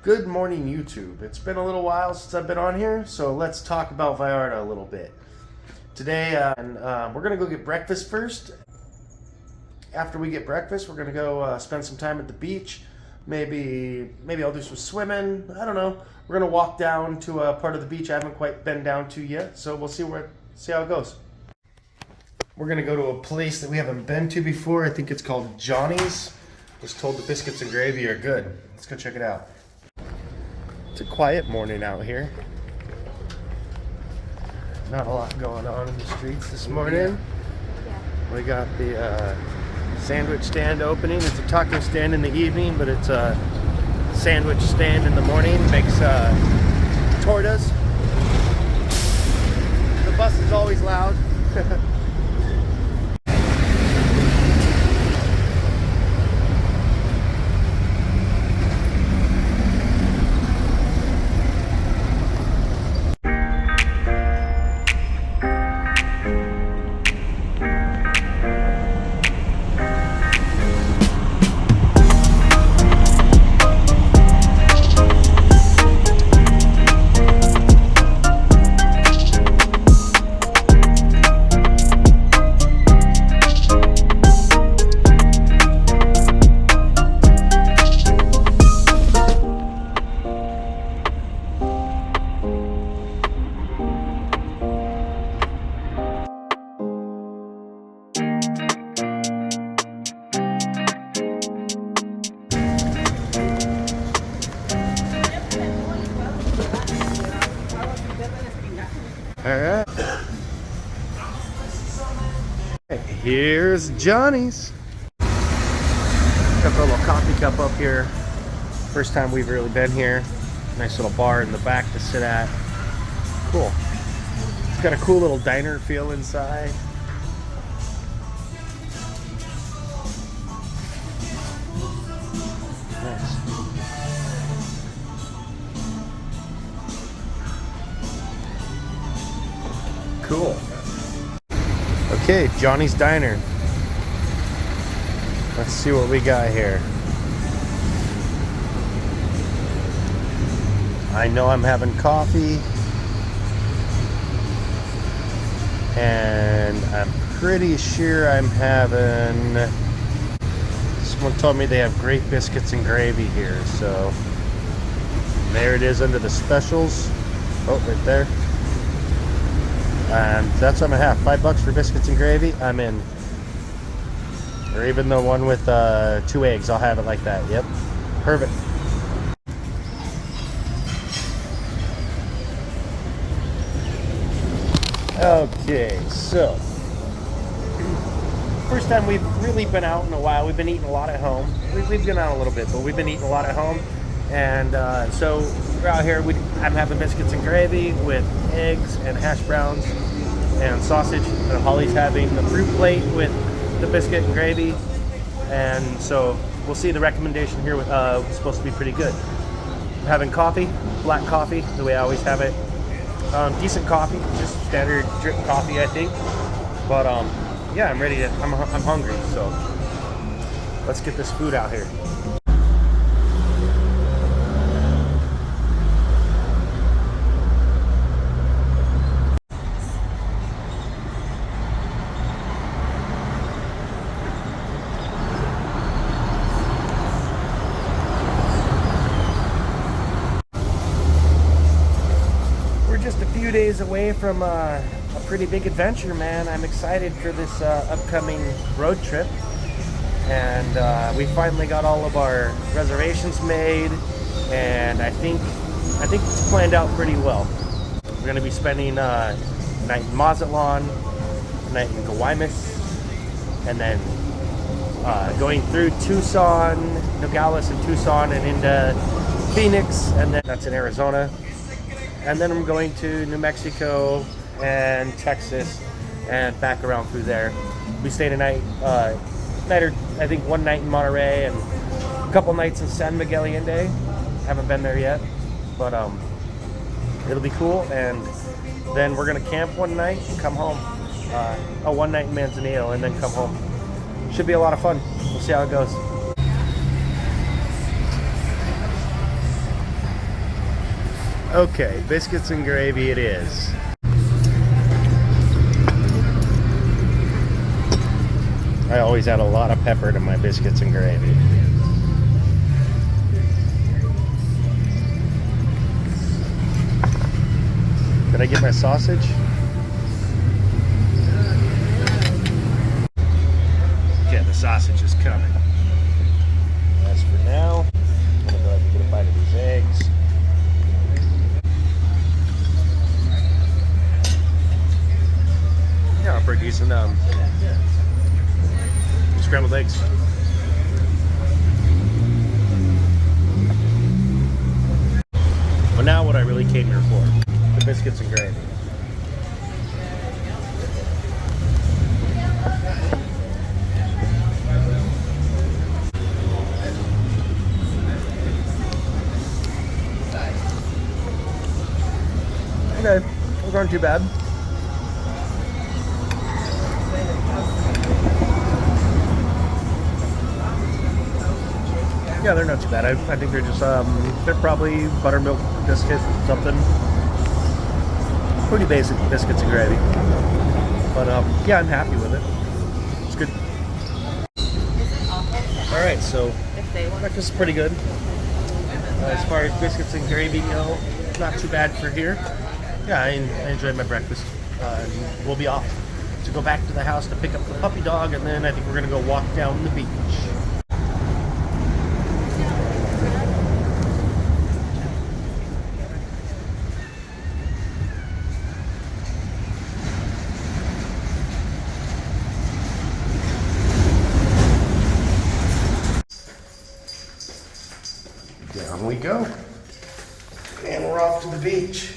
Good morning, YouTube. It's been a little while since I've been on here, so let's talk about Vallarta a little bit. Today, we're going to go get breakfast first. After we get breakfast, we're going to go spend some time at the beach. Maybe I'll do some swimming. I don't know. We're going to walk down to a part of the beach I haven't quite been down to yet, so we'll see how it goes. We're going to go to a place that we haven't been to before. I think it's called Johnny's. I was told the biscuits and gravy are good. Let's go check it out. It's a quiet morning out here. Not a lot going on in the streets this morning. We got the sandwich stand opening. It's a taco stand in the evening, but it's a sandwich stand in the morning. Makes tortas. The bus is always loud. Alright. Here's Johnny's. Got the little coffee cup up here. First time we've really been here. Nice little bar in the back to sit at. Cool. It's got a cool little diner feel inside. Nice. Cool. Okay, Johnny's Diner. Let's see what we got here. I know I'm having coffee. And I'm pretty sure I'm having... Someone told me they have great biscuits and gravy here, so... There it is under the specials. Oh, right there. And that's what I'm gonna have. $5 for biscuits and gravy. I'm in. Or even the one with 2 eggs. I'll have it like that. Yep. Perfect. Okay, so first time we've really been out in a while. We've been eating a lot at home. We've been out a little bit, but we've been eating a lot at home. And so we're out here. I'm having biscuits and gravy with eggs and hash browns and sausage. And Holly's having the fruit plate with the biscuit and gravy. And so we'll see. The recommendation here was supposed to be pretty good. I'm having coffee, black coffee, the way I always have it. Decent coffee, just standard drip coffee, I think. But yeah, I'm ready to. I'm hungry, so let's get this food out here. Just a few days away from a pretty big adventure, man. I'm excited for this upcoming road trip, and we finally got all of our reservations made, and I think it's planned out pretty well. We're going to be spending a night in Mazatlan, a night in Guaymas, and then going through Tucson, Nogales and Tucson, and into Phoenix, and then that's in Arizona. And then I'm going to New Mexico and Texas and back around through there. We stayed a night or I think one night in Monterey and a couple nights in San Miguel Allende. Haven't been there yet, but it'll be cool. And then we're gonna camp one night and come home. One night in Manzanillo and then come home. Should be a lot of fun. We'll see how it goes. Okay, biscuits and gravy it is. I always add a lot of pepper to my biscuits and gravy. Did I get my sausage? Okay, the sausage is coming. As for now, I'm gonna go ahead and get a bite of these eggs. Yeah, pretty decent scrambled eggs. But now what I really came here for, the biscuits and gravy. Okay, those aren't too bad. Yeah, they're not too bad. I think they're just, they're probably buttermilk biscuit, something. Pretty basic biscuits and gravy. But, yeah, I'm happy with it. It's good. Alright, so breakfast is pretty good. As far as biscuits and gravy go, not too bad for here. Yeah, I enjoyed my breakfast. And we'll be off to go back to the house to pick up the puppy dog, and then I think we're going to go walk down the beach. Down we go. And we're off to the beach.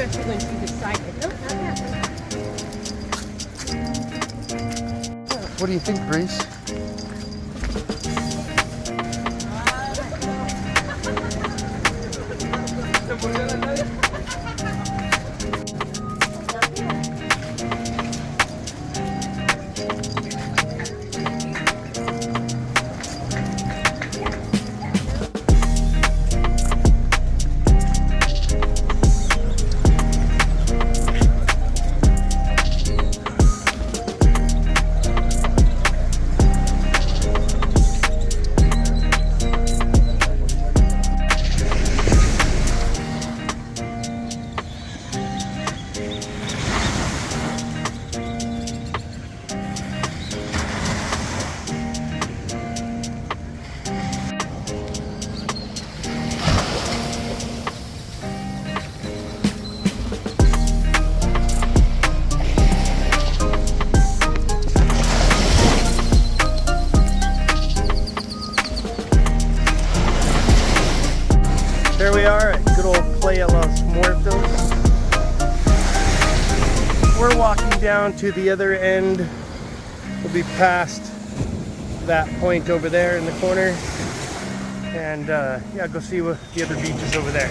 Especially when she's excited. What do you think, Grace? There we are at good old Playa Los Muertos. We're walking down to the other end. We'll be past that point over there in the corner. And yeah, go see what the other beach is over there.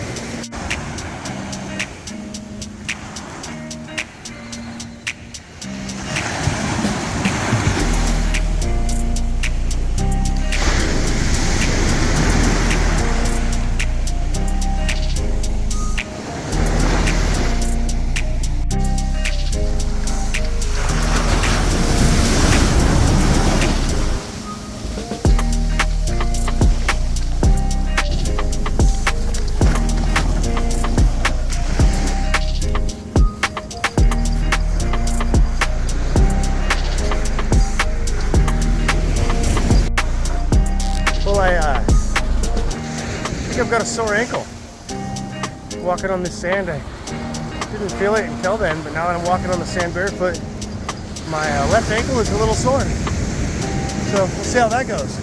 Well, I think I've got a sore ankle. Walking on this sand, I didn't feel it until then, but now that I'm walking on the sand barefoot, my left ankle is a little sore. So we'll see how that goes.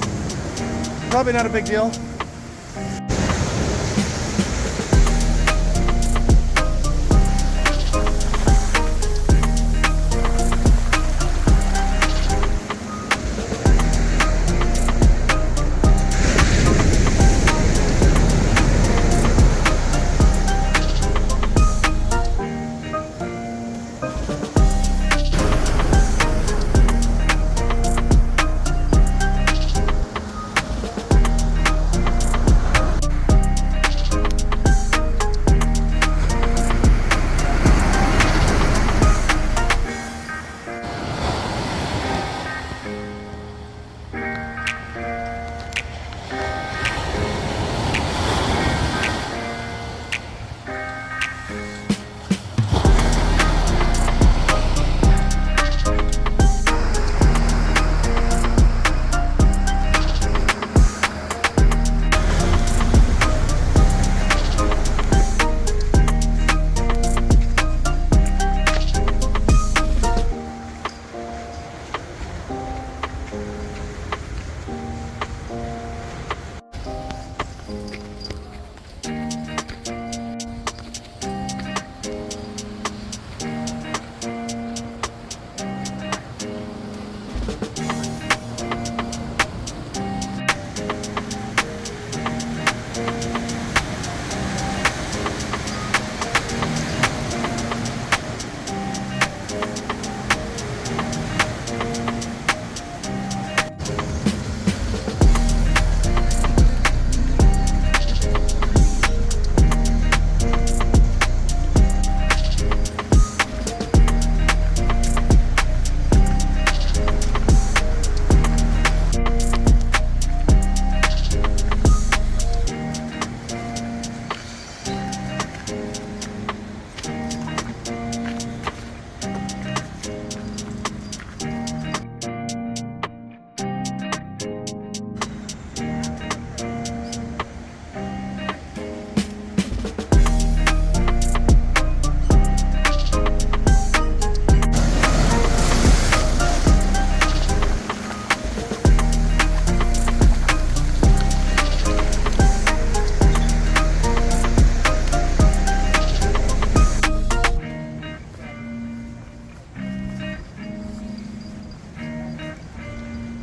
probably not a big deal.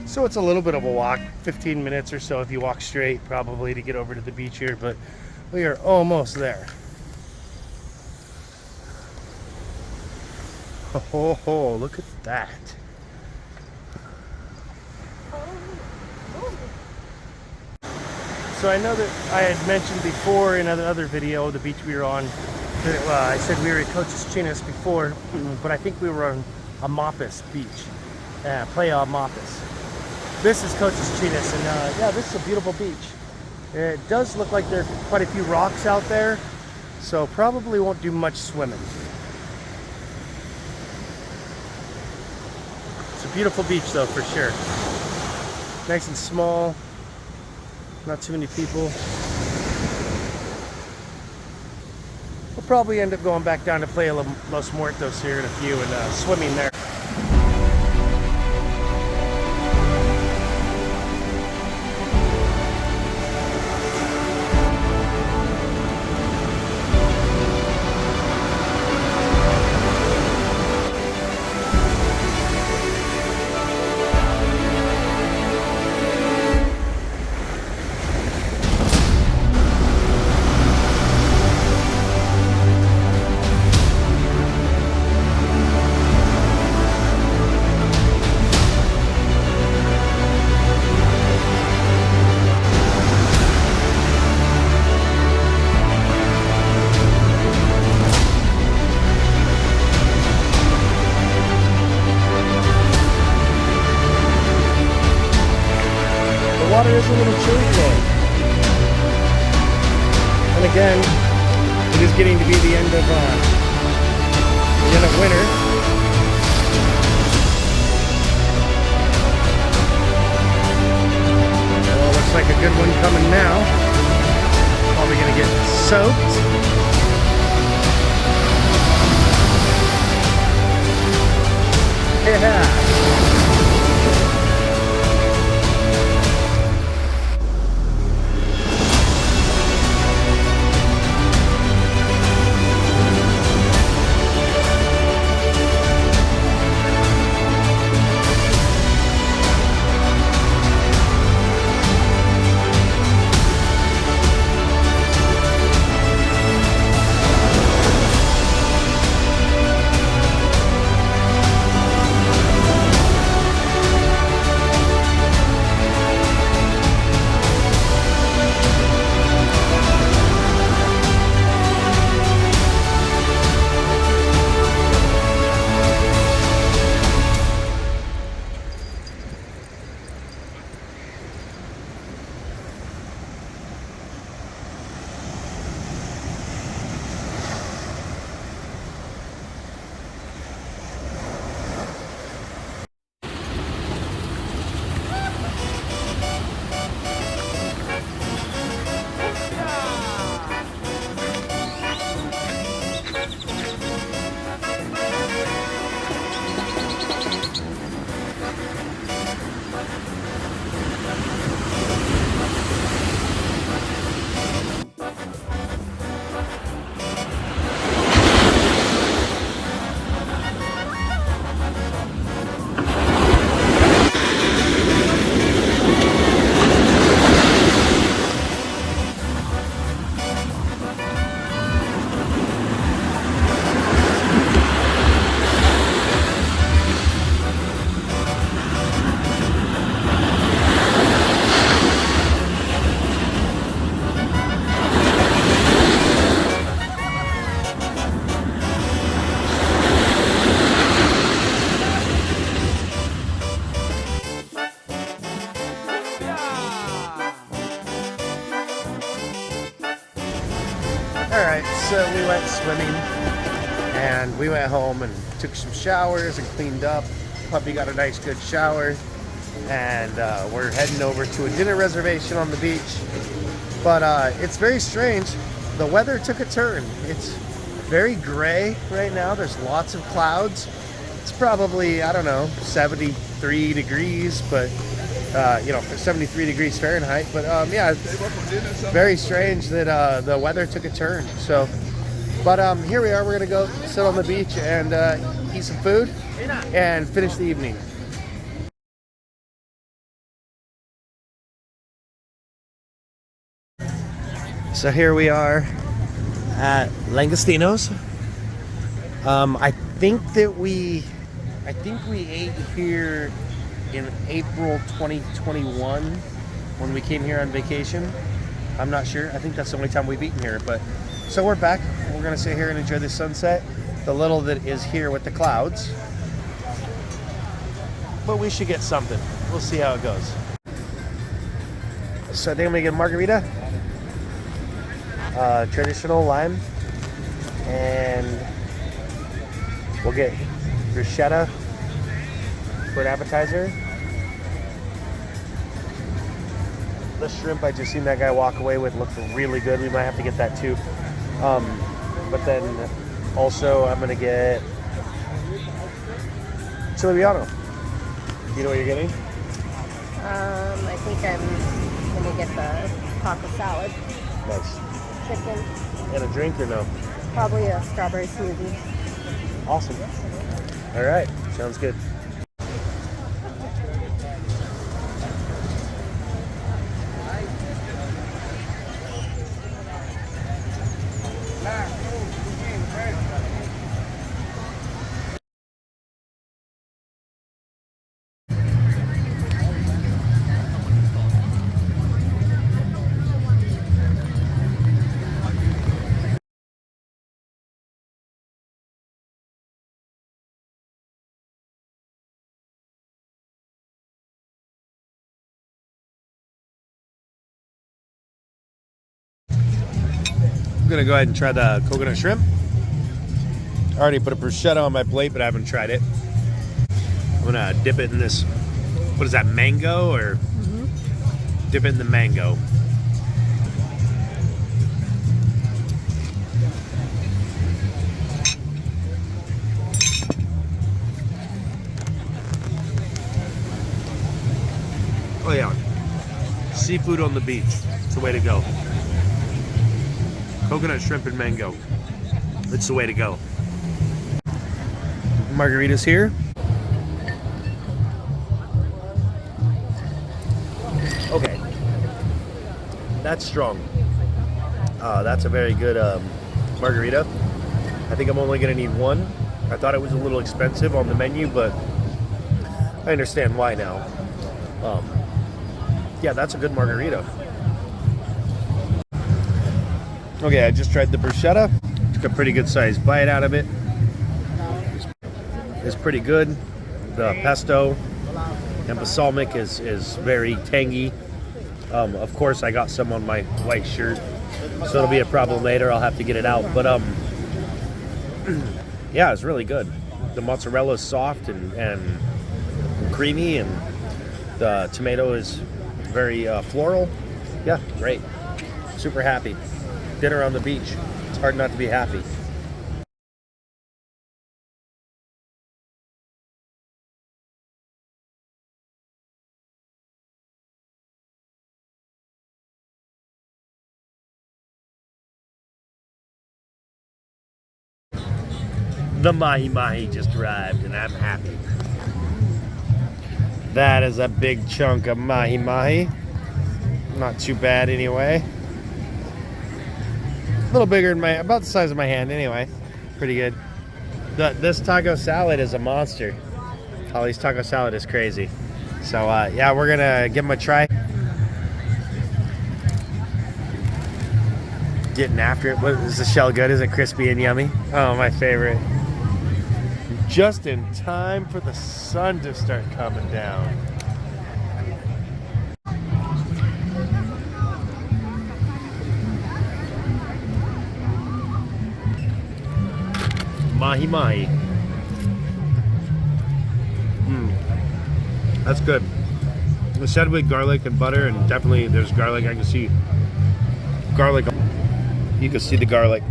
So it's a little bit of a walk, 15 minutes or so if you walk straight, probably, to get over to the beach here, but we are almost there. Oh, look at that. So I know that I had mentioned before in another video, the beach we were on, that, I said we were at Cochas Chinas before, but I think we were on Amapas Beach, Playa Amapas. This is Cochas Chinas, and yeah, this is a beautiful beach. It does look like there are quite a few rocks out there, so probably won't do much swimming. It's a beautiful beach though, for sure. Nice and small, not too many people. We'll probably end up going back down to Playa Los Muertos here in a few and swimming there. Water is a little chilly today. And again, it is getting to be the end of winter. Well, looks like a good one coming now. Probably gonna get soaked. Yeah. Alright, so we went swimming and we went home and took some showers and cleaned up. Puppy got a nice good shower, and we're heading over to a dinner reservation on the beach. But it's very strange. The weather took a turn. It's very gray right now. There's lots of clouds. It's probably, I don't know, 73 degrees, but you know, 73 degrees Fahrenheit. But yeah, it's very strange that the weather took a turn. So, but here we are. We're gonna go sit on the beach and eat some food and finish the evening. So here we are at Langostinos. I think we ate here in April 2021 when we came here on vacation. I'm not sure. I think that's the only time we've eaten here. But so we're back. We're gonna sit here and enjoy the sunset, the little that is here with the clouds. But we should get something. We'll see how it goes. So I think I'm gonna get a margarita. Traditional lime, and we'll get bruschetta for an appetizer. The shrimp, I just seen that guy walk away with, looked really good. We might have to get that too. But then also I'm gonna get chili relleno. You know what you're getting? I think I'm gonna get the taco salad. Nice. Chicken. And a drink or no? Probably a strawberry smoothie. Awesome. All right, sounds good. I'm gonna go ahead and try the coconut shrimp. I already put a bruschetta on my plate, but I haven't tried it. I'm gonna dip it in this, what is that, mango, or dip it in the mango. Oh yeah, seafood on the beach. It's the way to go. Coconut shrimp and mango. It's the way to go. Margaritas here. Okay. That's strong. That's a very good margarita. I think I'm only gonna need one. I thought it was a little expensive on the menu, but I understand why now. Yeah, that's a good margarita. Okay, I just tried the bruschetta. Took a pretty good sized bite out of it. It's pretty good. The pesto and balsamic is very tangy. Of course, I got some on my white shirt, so it'll be a problem later. I'll have to get it out. But yeah, it's really good. The mozzarella is soft and creamy, and the tomato is very floral. Yeah, great. Super happy. Dinner on the beach. It's hard not to be happy. The mahi mahi just arrived, and I'm happy. That is a big chunk of mahi mahi. Not too bad anyway. A little bigger than about the size of my hand anyway. Pretty good. This taco salad is a monster. Holly's taco salad is crazy. So yeah, we're gonna give them a try. Getting after it. What, is the shell good? Is it crispy and yummy? Oh, my favorite. Just in time for the sun to start coming down. mahi mahi. That's good. The Sedgwick garlic and butter, and definitely there's garlic. I can see garlic. You can see the garlic.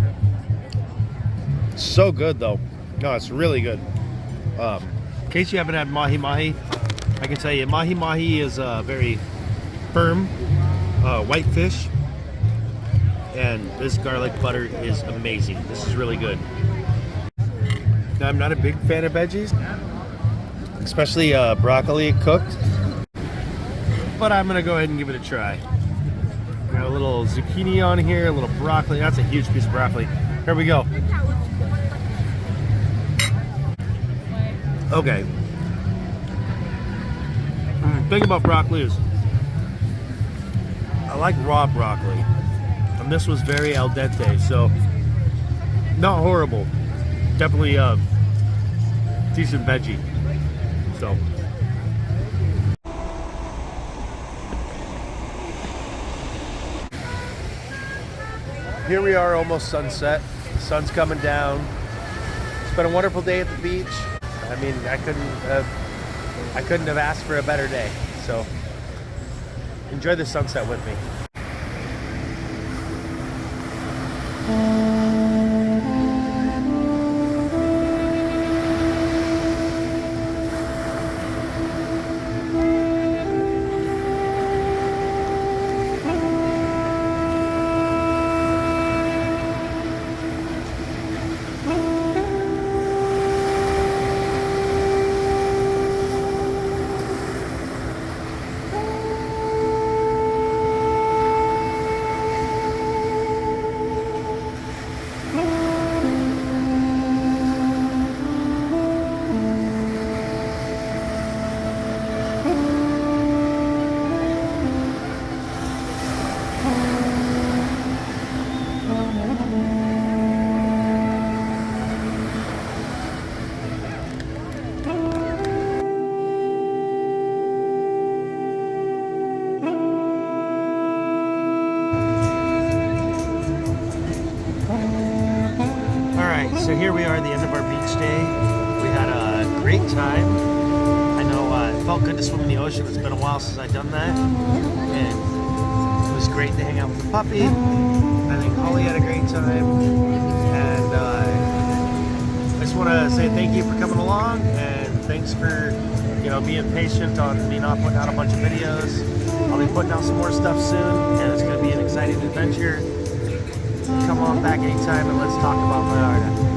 So good though. No, it's really good. In case you haven't had mahi mahi, I can tell you mahi mahi is very firm white fish, and this garlic butter is amazing. This is really good. Now, I'm not a big fan of veggies, especially broccoli cooked, but I'm gonna go ahead and give it a try. Got a little zucchini on here, a little broccoli. That's a huge piece of broccoli. Here we go. Okay. Thing about broccoli is I like raw broccoli, and this was very al dente, so not horrible. Definitely decent veggie. So here we are, almost sunset. The sun's coming down. It's been a wonderful day at the beach. I mean, I couldn't have asked for a better day. So enjoy the sunset with me. So here we are at the end of our beach day. We had a great time. I know it felt good to swim in the ocean. It's been a while since I've done that. And it was great to hang out with the puppy. I think Holly had a great time. And I just want to say thank you for coming along, and thanks for being patient on me not putting out a bunch of videos. I'll be putting out some more stuff soon, and it's going to be an exciting adventure. Come on back anytime and let's talk about Vallarta.